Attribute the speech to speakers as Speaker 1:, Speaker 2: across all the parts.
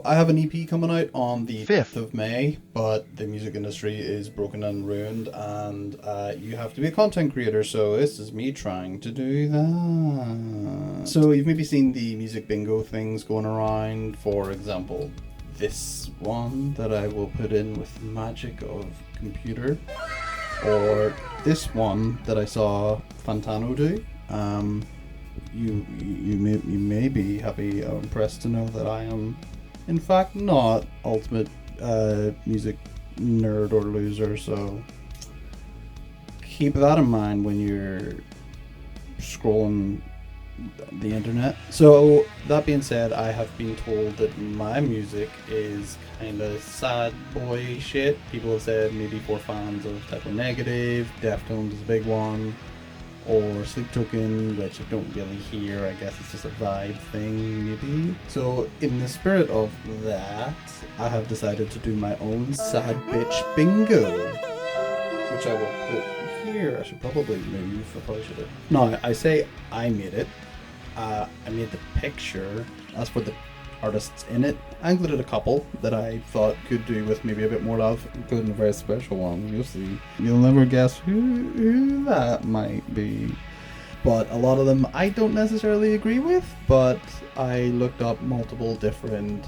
Speaker 1: I have an EP coming out on the 5th of May, but the music industry is broken and ruined, and you have to be a content creator, so this is me trying to do that. So you've maybe seen the music bingo things going around, for example, this one that I will put in with the magic of computer, or this one that I saw Fantano do. You may be happy or impressed to know that I am in fact not ultimate music nerd or loser, so keep that in mind when you're scrolling the internet. So that being said, I have been told that my music is kind of sad boy shit. People have said maybe for fans of Typo Negative, Deftones is a big one, or Sleep Token, which I don't really hear. I guess it's just a vibe thing, maybe. So, in the spirit of that, I have decided to do my own sad bitch bingo, which I will put here. I should probably move. I probably should have. No, I say I made it. I made the picture. As for the artists in it, I included a couple that I thought could do with maybe a bit more love, including a very special one. You'll see. You'll never guess who that might be. But a lot of them I don't necessarily agree with, but I looked up multiple different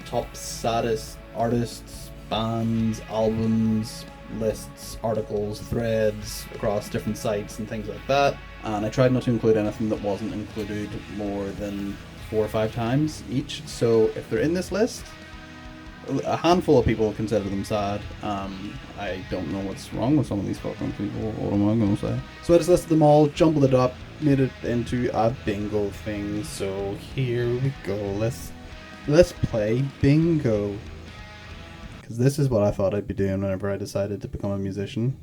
Speaker 1: top saddest artists, bands, albums, lists, articles, threads across different sites and things like that. And I tried not to include anything that wasn't included more than 4 or 5 times each. So if they're in this list, a handful of people consider them sad. I don't know what's wrong with some of these fucking people. What am I going to say? So I just listed them all, jumbled it up, made it into a bingo thing. So here we go. Let's play bingo. Because this is what I thought I'd be doing whenever I decided to become a musician.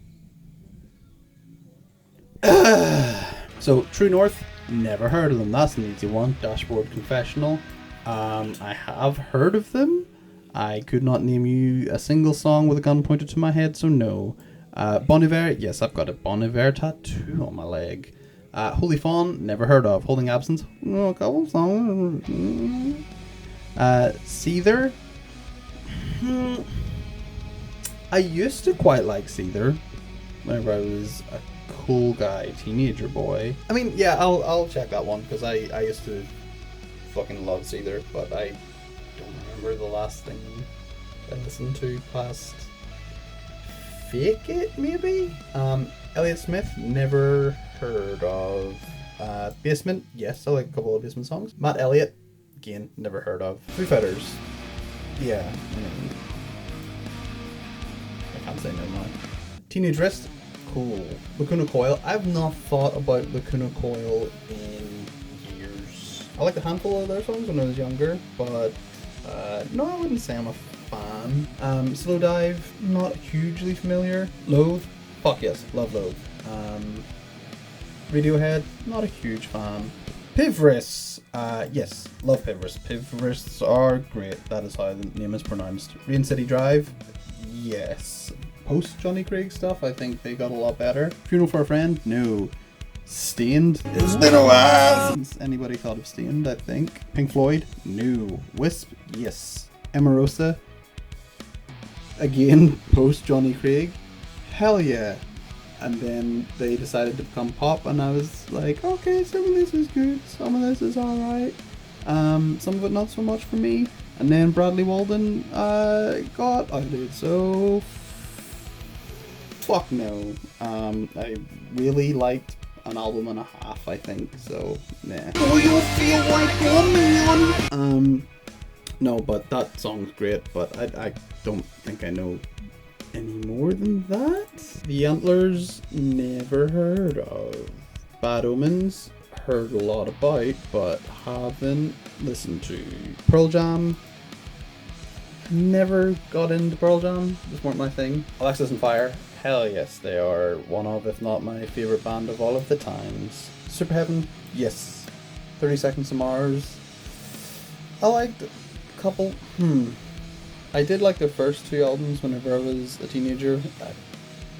Speaker 1: So True North, never heard of them. That's an easy one. Dashboard Confessional. I have heard of them. I could not name you a single song with a gun pointed to my head, so no. Bon Iver, yes, I've got a Bon Iver tattoo on my leg. Holy Fawn, never heard of. Holding Absence, a couple of songs. Seether. I used to quite like Seether whenever I was a cool guy, teenager boy. I mean, yeah, I'll check that one, because I used to fucking love Seether, but I don't remember the last thing I listened to past Fake It, maybe? Elliott Smith, never heard of. Basement, yes, I like a couple of Basement songs. Matt Elliott, again, never heard of. Foo Fighters, yeah, I can't say no now. Teenage Wrist, cool. Lacuna Coil, I've not thought about Lacuna Coil in years. I liked a handful of their songs when I was younger, but no, I wouldn't say I'm a fan. Slow Dive, not hugely familiar. Loathe, fuck yes, love Loathe. Radiohead, not a huge fan. Pivris, yes, love Pivris. Pivris are great, that is how the name is pronounced. Rain City Drive, yes. Post Johnny Craig stuff, I think they got a lot better. Funeral for a Friend, no. Stained, it's been a while since anybody thought of Stained, I think. Pink Floyd, no. Wisp, yes. Emarosa, again, post Johnny Craig, hell yeah. And then they decided to become pop, and I was like, okay, some of this is good, some of this is alright. Some of it not so much for me. And then Bradley Walden got outed, so fuck no. I really liked an album and a half, I think, so nah. Do you feel like a man? No, but that song's great, but I don't think I know any more than that. The Antlers, never heard of. Bad Omens, heard a lot about, but haven't listened to. Pearl Jam, never got into Pearl Jam, just weren't my thing. Alexis and Fire, hell yes, they are one of, if not my favourite band of all of the times. Superheaven, yes. 30 Seconds to Mars, I liked a couple, I did like the first 2 albums whenever I was a teenager. I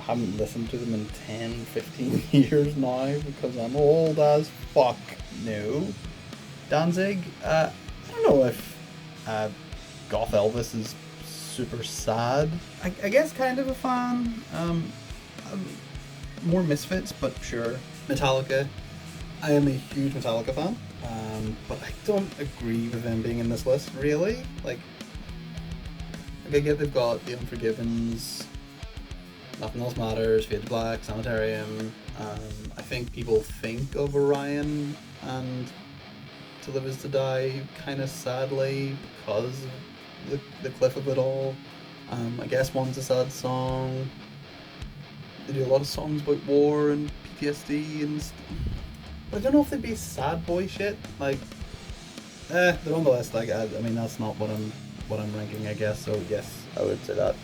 Speaker 1: haven't listened to them in 10, 15 years now because I'm old as fuck. No. Danzig, I don't know if Goth Elvis is super sad. I guess kind of a fan. More Misfits, but sure. Metallica. I am a huge Metallica fan, but I don't agree with them being in this list, really. Like I get they've got The Unforgivens, Nothing Else Matters, Fade to Black, Sanitarium. I think people think of Orion and To Live Is to Die kind of sadly because of the cliff of it all. I guess one's a sad song. They do a lot of songs about war and PTSD and stuff. But I don't know if they'd be sad boy shit. Like, they're on the list. Like, I mean, that's not what I'm ranking, I guess. So yes, I would say that.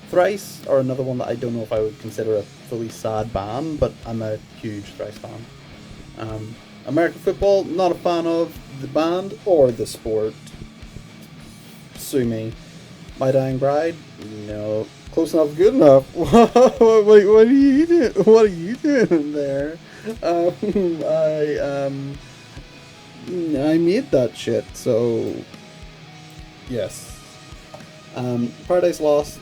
Speaker 1: Thrice are another one that I don't know if I would consider a fully sad band, but I'm a huge Thrice fan. American football, not a fan of the band or the sport. Sue me. My Dying Bride, no. Close enough, good enough. Wait, what are you doing? What are you doing there? I made that shit, so yes. Paradise Lost.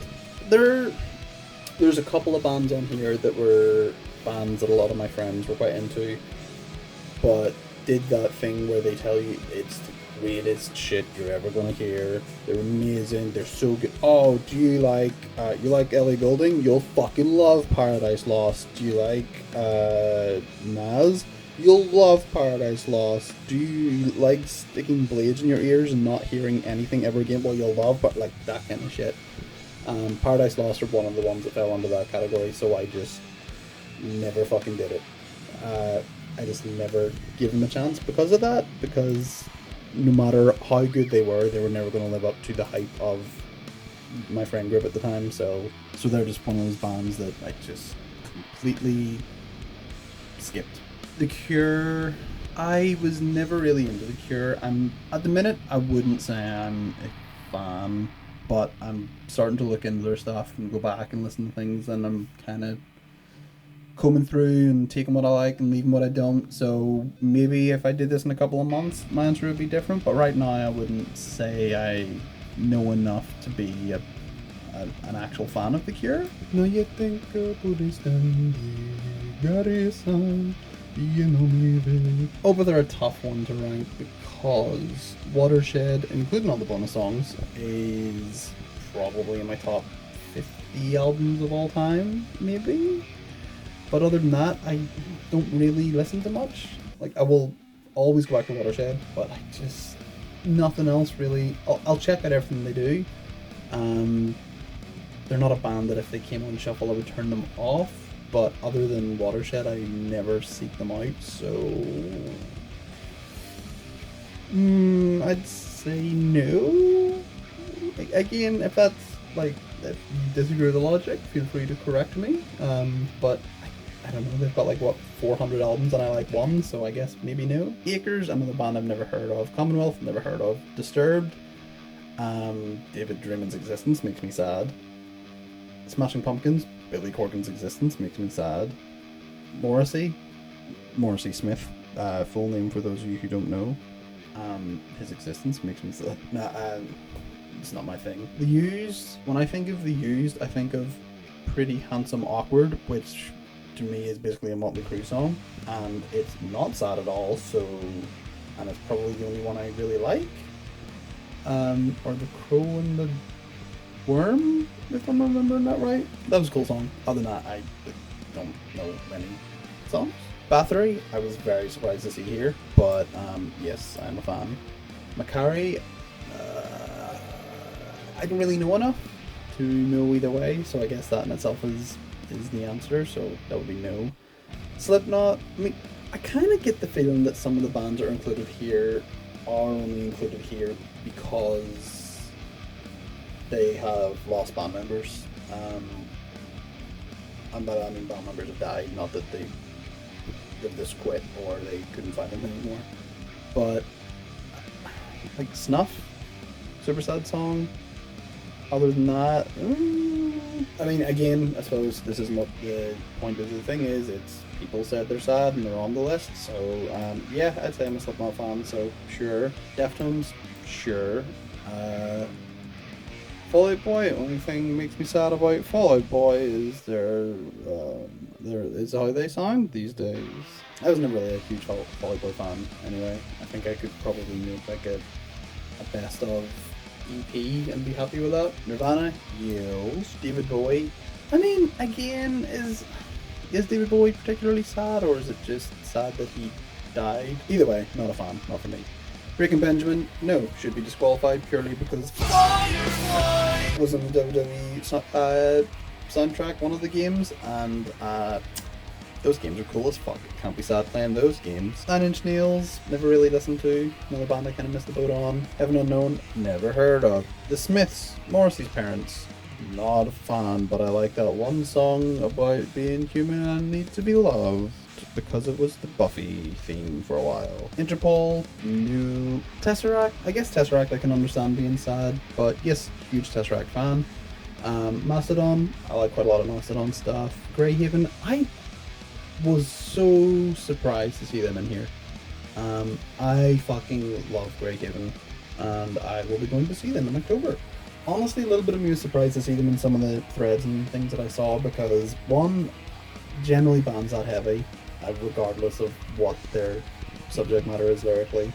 Speaker 1: There's a couple of bands on here that were bands that a lot of my friends were quite into, but did that thing where they tell you it's the greatest shit you're ever gonna hear. They're amazing. They're so good. Oh, do you like Ellie Goulding? You'll fucking love Paradise Lost. Do you like Nas? You'll love Paradise Lost. Do you like sticking blades in your ears and not hearing anything ever again? Well, you'll love, but like that kind of shit. Paradise Lost are one of the ones that fell under that category, so I just never fucking did it. I just never gave them a chance because of that, because no matter how good they were never going to live up to the hype of my friend group at the time, so they're just one of those bands that I just completely skipped. The Cure, I was never really into The Cure. At the minute, I wouldn't say I'm a fan, but I'm starting to look into their stuff and go back and listen to things, and I'm kind of combing through and taking what I like and leaving what I don't. So maybe if I did this in a couple of months, my answer would be different. But right now, I wouldn't say I know enough to be an actual fan of The Cure. No, you think Oh, but they're a tough one to rank because Watershed, including all the bonus songs, is probably in my top 50 albums of all time, maybe. But other than that, I don't really listen to much. Like, I will always go back to Watershed, but I just, nothing else really. I'll check out everything they do. They're not a band that if they came on shuffle I would turn them off, but other than Watershed, I never seek them out, so I'd say no. Again, if that's, like, if you disagree with the logic, feel free to correct me, but I don't know, they've got like, what, 400 albums and I like one, so I guess maybe no. Acres, another band I've never heard of. Commonwealth, never heard of. Disturbed, David Draiman's Existence makes me sad. Smashing Pumpkins, Billy Corgan's Existence makes me sad. Morrissey Smith, full name for those of you who don't know. His Existence makes me sad. It's not my thing. The Used, when I think of The Used, I think of Pretty Handsome Awkward, which to me is basically a Motley Crue song, and it's not sad at all, so, and it's probably the only one I really like. Or The Crow and the Worm, if I'm remembering that right. That was a cool song. Other than that, I don't know many songs. Bathory, I was very surprised to see here, but yes, I'm a fan. Macari, I don't really know enough to know either way, so I guess that in itself is the answer, so that would be no. Slipknot, I mean, I kind of get the feeling that some of the bands that are included here are only included here because they have lost band members, and by that I mean band members have died, not that they've just quit or they couldn't find them anymore. But like Snuff, super sad song. Other than that, I mean, again, I suppose this isn't what the point of the thing is. It's people said they're sad and they're on the list. So, yeah, I'd say I'm a Slipknot fan, so sure. Deftones, sure. Fall Out Boy. Only thing makes me sad about Fall Out Boy is their is how they sound these days. I was never really a huge Fall Out Boy fan. Anyway, I think I could probably make like a best of EP and be happy with that. Nirvana, yes. David Bowie. I mean, again, is David Bowie particularly sad, or is it just sad that he died? Either way, not a fan, not for me. Breaking Benjamin, no, should be disqualified purely because it was in the WWE soundtrack, one of the games, and those games are cool as fuck. Can't be sad playing those games. 9 Inch Nails, never really listened to. Another band I kind of missed the boat on. Heaven Unknown, never heard of. The Smiths, Morrissey's parents, not a fan, but I like that one song about being human and need to be loved, because it was the Buffy theme for a while. Interpol, new. Tesseract, I guess Tesseract I can understand being sad, but yes, huge Tesseract fan. Mastodon, I like quite a lot of Mastodon stuff. Greyhaven, I was so surprised to see them in here. I fucking love Greyhaven, and I will be going to see them in October. Honestly, a little bit of me was surprised to see them in some of the threads and things that I saw, because one, generally bands that heavy, regardless of what their subject matter is lyrically,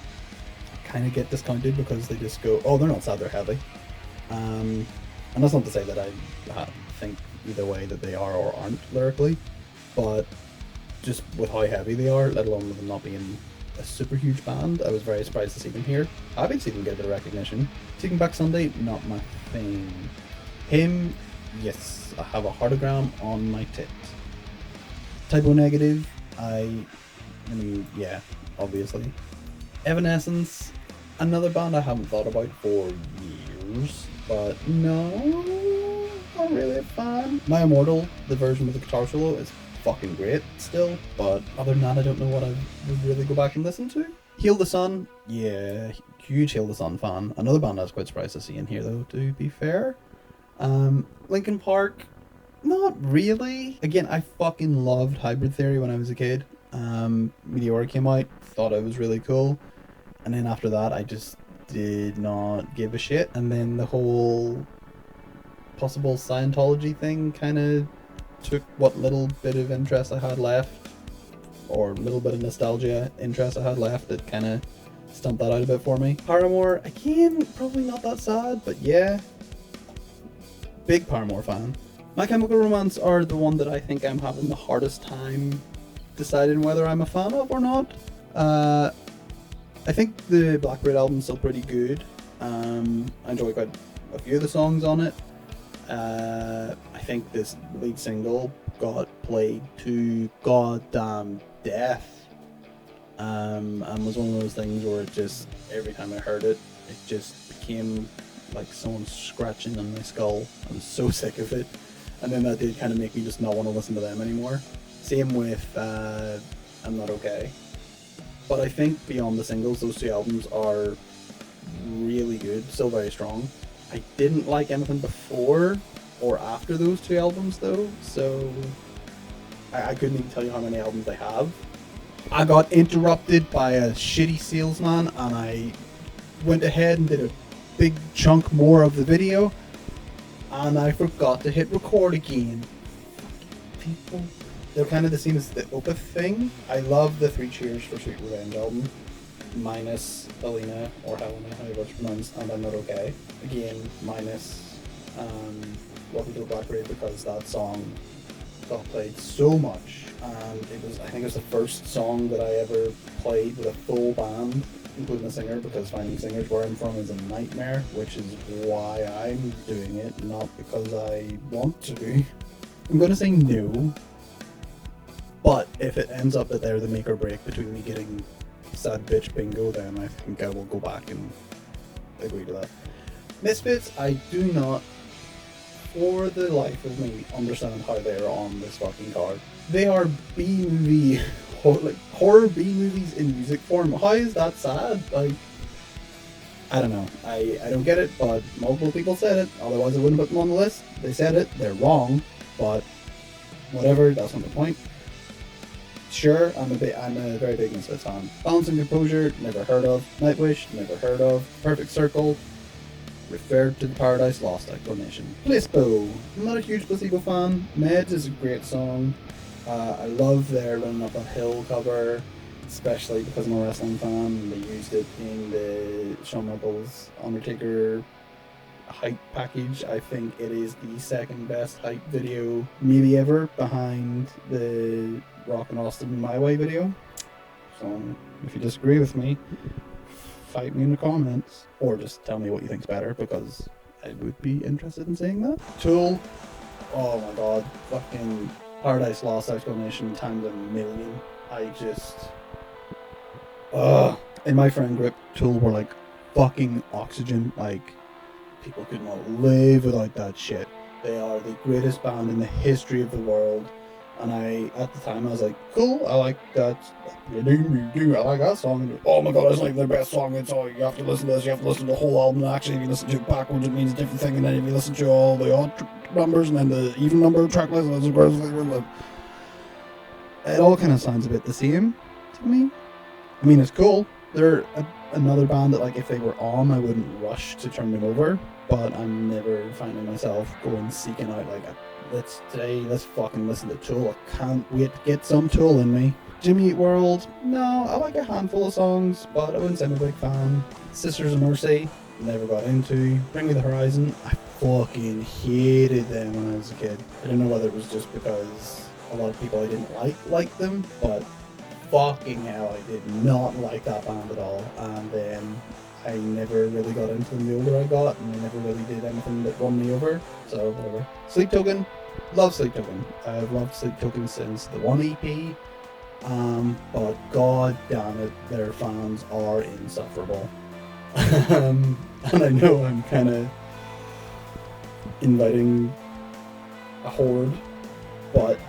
Speaker 1: kind of get discounted because they just go, oh, they're not sad, they're heavy. And that's not to say that I think either way that they are or aren't lyrically, but just with how heavy they are, let alone with them not being a super huge band, I was very surprised to see them here. I've been seeing them get a bit of recognition. Taking Back Sunday, not my thing. Him, yes, I have a heartogram on my tit. Typo Negative, I mean, yeah, obviously. Evanescence, another band I haven't thought about for years, but no, not really a fan. My Immortal, the version with the guitar solo, is fucking great still, but other than that, I don't know what I would really go back and listen to. Heal the Sun, yeah, huge Heal the Sun fan. Another band I was quite surprised to see in here, though, to be fair. Linkin Park, not really. Again, I fucking loved Hybrid Theory when I was a kid. Meteora came out, thought it was really cool, and then after that I just did not give a shit, and then the whole possible Scientology thing kind of took what little bit of interest I had left, or little bit of nostalgia interest I had left. It kind of stumped that out a bit for me. Paramore, again, probably not that sad, but yeah, big Paramore fan. My Chemical Romance are the one that I think I'm having the hardest time deciding whether I'm a fan of or not. I think the Blackbird album's still pretty good. I enjoy quite a few of the songs on it. I think this lead single got played to goddamn death, and was one of those things where it just, every time I heard it, it just became like someone scratching on my skull. I was so sick of it, and then that did kind of make me just not want to listen to them anymore. Same with I'm Not Okay. But I think beyond the singles, those two albums are really good, still very strong. I didn't like anything before or after those two albums though, so I couldn't even tell you how many albums they have. I got interrupted by a shitty salesman, and I went ahead and did a big chunk more of the video, and I forgot to hit record again. People, they're kind of the same as the Opeth thing. I love the Three Cheers for Sweet Revenge album, minus Helena, or Helena, however it's pronounced, and I'm Not Okay. Again, minus Welcome to the Black Parade, because that song got played so much, and I think it was the first song that I ever played with a full band, including a singer, because finding singers where I'm from is a nightmare, which is why I'm doing it, not because I want to. I'm going to say no, but if it ends up that they're the make or break between me getting Sad Bitch Bingo, then I think I will go back and agree to that. Misfits, I do not, for the life of me, understand how they're on this fucking card. They are B-movie, like horror B-movies in music form. How is that sad? Like, I don't know. I don't get it, but multiple people said it, otherwise I wouldn't put them on the list. They said it, they're wrong, but whatever, that's not the point. Sure, I'm a very big Misfits fan. Balance and Composure, never heard of. Nightwish, never heard of. Perfect Circle, referred to the Paradise Lost explanation. Placebo. I'm not a huge Placebo fan. Meds is a great song. I love their Running Up That Hill cover, especially because I'm a wrestling fan. They used it in the Shawn Michaels Undertaker hype package. I think it is the second best hype video maybe ever, behind the Rock and Austin My Way video. So if you disagree with me, fight me in the comments, or just tell me what you think's better, because I would be interested in seeing that. Tool, oh my god, fucking Paradise Lost explanation times a million. I just, in my friend group, Tool were like fucking oxygen. Like, people could not live without that shit. They are the greatest band in the history of the world. And at the time, I was like, cool, I like that. I like that song. Oh my god, it's like their best song. It's all, you have to listen to this, you have to listen to the whole album. And actually, if you listen to it backwards, it means a different thing. And then if you listen to all the odd numbers and then the even number track list, it all kind of sounds a bit the same to me. I mean, it's cool. They're another band that, like, if they were on, I wouldn't rush to turn them over. But I'm never finding myself going seeking out, like, let's fucking listen to Tool. I can't wait to get some Tool in me. Jimmy Eat World, no, I like a handful of songs, but I wouldn't say I'm a big fan. Sisters of Mercy, never got into. Bring Me the Horizon, I fucking hated them when I was a kid. I don't know whether it was just because a lot of people I didn't like them, but fucking hell, I did not like that band at all. And then I never really got into them the older I got, and I never really did anything that won me over, so whatever. Sleep Token, love Sleep Token. I've loved Sleep Token since the 1 EP, but god damn it, their fans are insufferable. And I know I'm kind of inviting a horde, but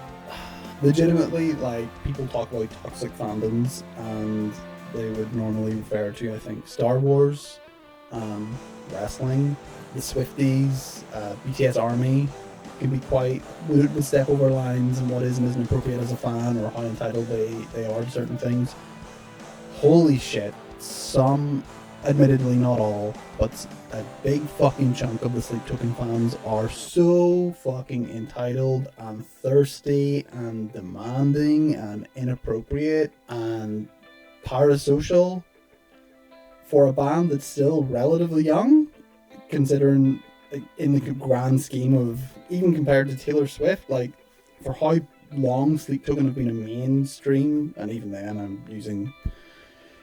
Speaker 1: legitimately, like, people talk about toxic fandoms, and they would normally refer to, I think, Star Wars, wrestling, the Swifties, BTS Army can be quite, would step over lines and what is and isn't appropriate as a fan, or how entitled they are to certain things. Holy shit, some, admittedly not all, but a big fucking chunk of the Sleep Token fans are so fucking entitled and thirsty and demanding and inappropriate and parasocial for a band that's still relatively young, considering in the grand scheme of, even compared to Taylor Swift, like, for how long Sleep Token have been a mainstream, and even then I'm using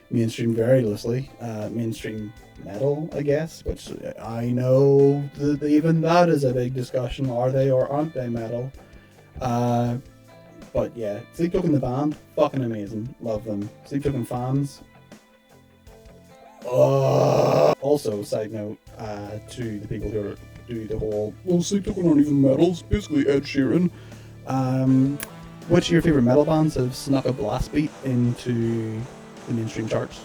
Speaker 1: mainstream very loosely, mainstream metal, I guess, which I know that even that is a big discussion. Are they or aren't they metal? But yeah, Sleep Token the band, fucking amazing, love them. Sleep Token fans. Also, side note, to the people who do the whole, well, Sleep Token aren't even metals, basically Ed Sheeran. Which of your favourite metal bands have snuck a blast beat into the mainstream charts?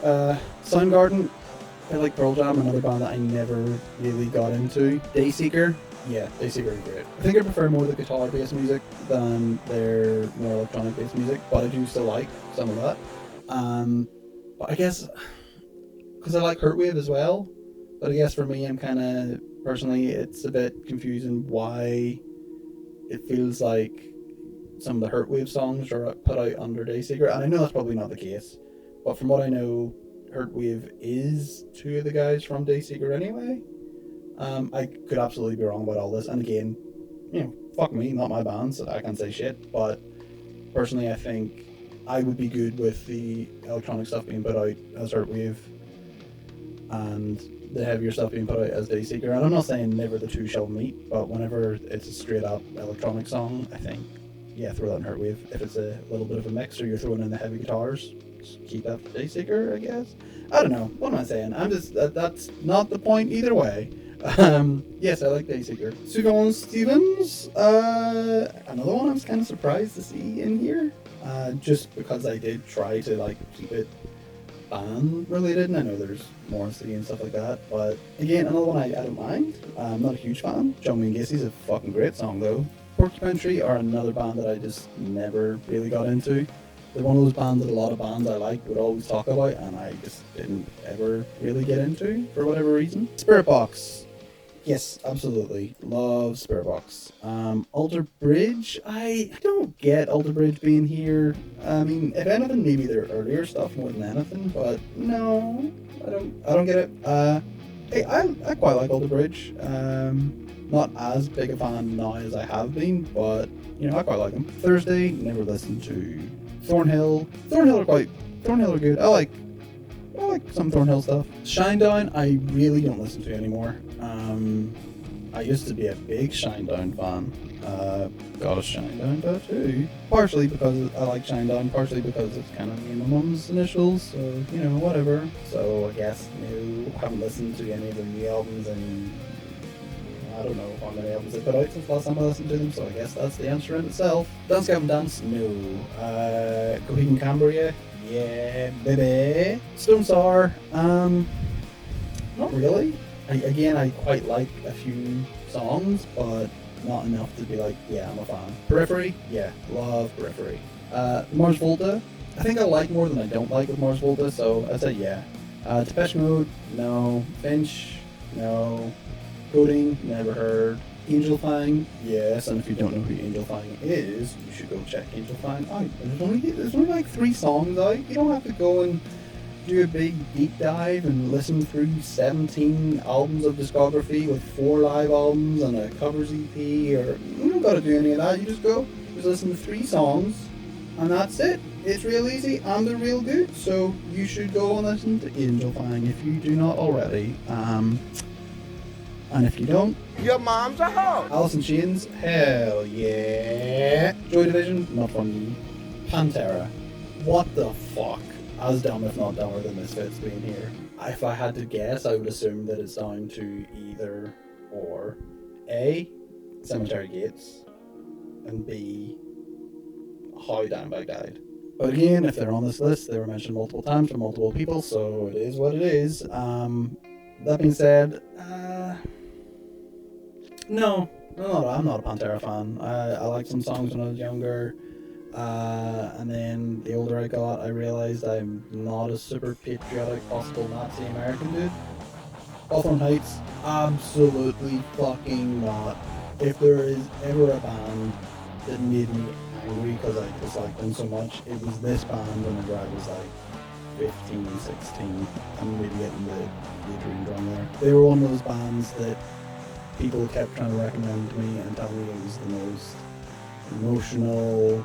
Speaker 1: Soundgarden, I like Pearl Jam, another band that I never really got into. Dayseeker, yeah, Dayseeker are great. I think I prefer more the guitar-based music than their more electronic-based music, but I do still like some of that. But I guess, because I like Hurtwave as well, but I guess for me, I'm kind of, personally, it's a bit confusing why it feels like some of the Hurtwave songs are put out under Dayseeker, and I know that's probably not the case, but from what I know, Hurtwave is two of the guys from Dayseeker anyway. I could absolutely be wrong about all this, and again, you know, fuck me, not my band, so I can't say shit, but personally I think I would be good with the electronic stuff being put out as Hurtwave and the heavier stuff being put out as Dayseeker. And I'm not saying never the two shall meet, but whenever it's a straight up electronic song, I think, yeah, throw that in Hurtwave. If it's a little bit of a mix, or you're throwing in the heavy guitars, just keep that Dayseeker, I guess. I don't know. What am I saying? I'm just, that's not the point either way. Yes, I like Dayseeker. Sufjan Stevens, another one I was kind of surprised to see in here. Just because I did try to, like, keep it band related, and I know there's Morrissey and stuff like that, but again, another one I don't mind. I'm not a huge fan. John Wayne Gacy's a fucking great song though. Porcupine Tree are another band that I just never really got into. They're one of those bands that a lot of bands I like would always talk about, and I just didn't ever really get into for whatever reason. Spirit Box. Yes, absolutely. Love Spirit Box. Alter Bridge. I don't get Alter Bridge being here. I mean, if anything, maybe their earlier stuff more than anything, but no, I don't get it. Hey, I quite like Alter Bridge. Not as big a fan now as I have been, but you know, I quite like them. Thursday, never listened to. Thornhill. Thornhill are good. I like some Thornhill stuff. Shinedown, I really don't listen to anymore. I used to be a big Shinedown fan. Got a Shinedown tattoo. Partially because I like Shinedown, partially because it's kind of me and my mum's initials, so, you know, whatever. So I guess, no, haven't listened to any of their new albums and I don't know how many albums they put out since last time I listened to them, so I guess that's the answer in itself. Dance Gavin Dance? No. Coheed Cambria? Yeah, baby. Stone Sour? Not really. I quite like a few songs, but not enough to be like, yeah, I'm a fan. Periphery? Yeah, love Periphery. Mars Volta? I think I like more than I don't like with Mars Volta, so I'd say yeah. Depeche Mode? No. Finch? No. Coding? Never heard. Angel Fang? Yes, and if you don't know who Angel Fang is, you should go check Angel Fang out. There's only like 3 songs out. You don't have to go and do a big deep dive and listen through 17 albums of discography with 4 live albums and a covers EP, or you don't gotta do any of that. You just listen to 3 songs and that's it. It's real easy and they're real good, so you should go and listen to Angel Fang if you do not already. And if you don't,
Speaker 2: your mom's a hoe.
Speaker 1: Alice in Chains, hell yeah. Joy Division, not from me. Pantera, what the fuck? As dumb, if not dumber than Misfits being here. If I had to guess, I would assume that it's down to either or. A, Cemetery Gates, and B, How Dimebag Died. But again, if they're on this list, they were mentioned multiple times by multiple people, so it is what it is. That being said, no, I'm not a Pantera fan. I liked some songs when I was younger, and then the older I got, I realized I'm not a super patriotic, hostile Nazi American dude. Hawthorne Heights, absolutely fucking not. If there is ever a band that made me angry because I disliked them so much, it was this band whenever I was like 15, 16. I'm maybe getting the dream wrong there. They were one of those bands that people kept trying to recommend to me and tell me it was the most emotional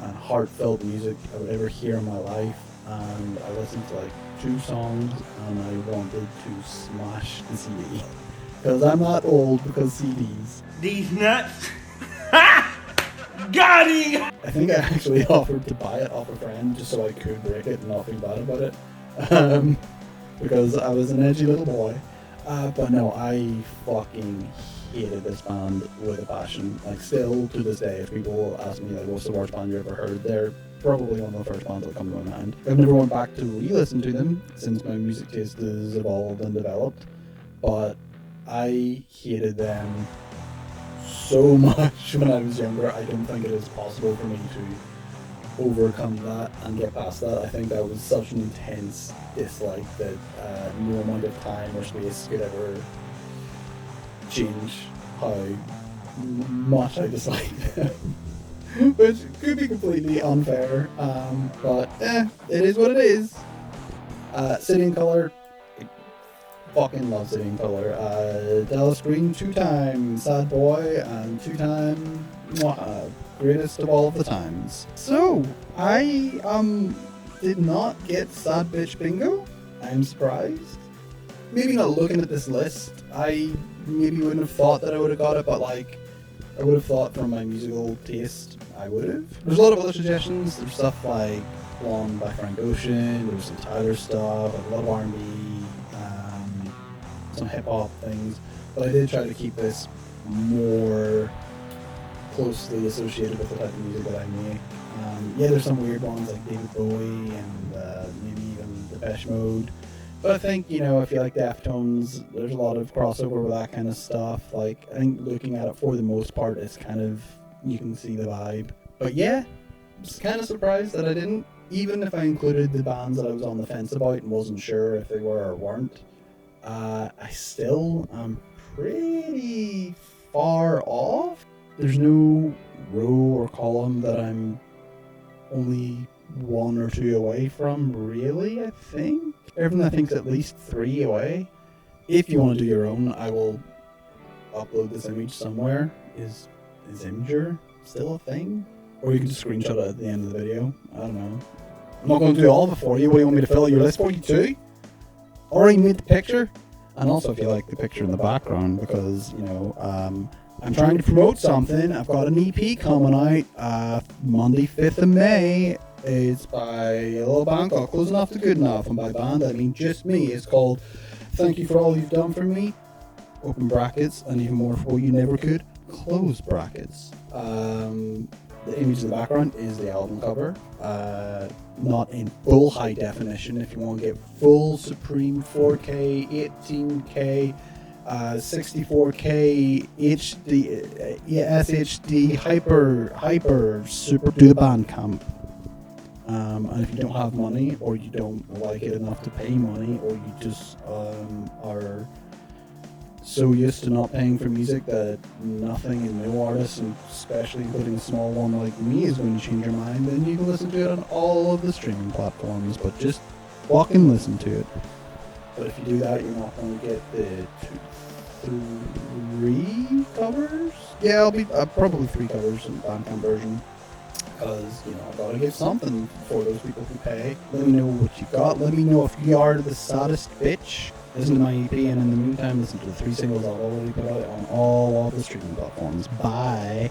Speaker 1: and heartfelt music I would ever hear in my life. And I listened to like 2 songs and I wanted to smash the CD. Because I'm not old, because CDs.
Speaker 2: These nuts. Got him!
Speaker 1: I think I actually offered to buy it off a friend just so I could break it and not feel bad about it. Because I was an edgy little boy. But no, I fucking hated this band with a passion. Like, still to this day, if people ask me, like, what's the worst band you ever heard, they're probably one of the first bands that come to my mind. I've never went back to re-listen to them since my music taste has evolved and developed, but I hated them so much when I was younger. I don't think it is possible for me to overcome that and get past that. I think that was such an intense dislike that no amount of time or space could ever change how much I disliked them. Which could be completely unfair, but it is what it is. City and Colour, I fucking love City and Colour. Dallas Green 2-time Sad Boy and 2-time greatest of all of the times. So I did not get Sad Bitch Bingo. I'm surprised. Maybe not looking at this list, I maybe wouldn't have thought that I would have got it, but like I would have thought from my musical taste I would have. There's a lot of other suggestions. There's stuff like Blonde by Frank Ocean, there's some Tyler stuff, a lot of R&B, some hip hop things, but I did try to keep this more closely associated with the type of music that I make. Yeah, there's some weird ones like David Bowie and maybe even Depeche Mode. But I think, you know, if you like Deftones, there's a lot of crossover with that kind of stuff. Like, I think looking at it for the most part, it's kind of, you can see the vibe. But yeah, was kind of surprised that I didn't. Even if I included the bands that I was on the fence about and wasn't sure if they were or weren't, I still am pretty far off. There's no row or column that I'm only 1 or 2 away from, really, I think. Everything I think's at least 3 away. If you want to do your own, I will upload this image somewhere. Is Imgur still a thing? Or you can just screenshot it at the end of the video. I don't know. I'm not going to do all of it for you. What do you want me to fill out your list for you too? Already made the picture? And also if you like the picture in the background, because, you know, I'm trying to promote something. I've got an EP coming out Monday, 5th of May. It's by a little band called Close Enough to Good Enough. And by band, I mean just me. It's called Thank You for All You've Done for Me, open brackets, and even more for what you never could, close brackets. The image in the background is the album cover, not in full high definition. If you want to get full Supreme 4K, 18K, 64K, HD, SHD, hyper, super, do the Bandcamp. And if you don't have money, or you don't like it enough to pay money, or you just are so used to not paying for music that nothing and no artist, and especially including a small one like me, is going to change your mind, then you can listen to it on all of the streaming platforms, but just walk and listen to it. But if you do that, you're not going to get the 3 covers? Yeah, I'll probably 3 covers in the Bandcamp version. Because, you know, I've got to give something for those people who pay. Let me know what you got. Let me know if you are the saddest bitch. Listen to my EP, and in the meantime, listen to the 3 singles I've already put out on all of the streaming platforms. Bye.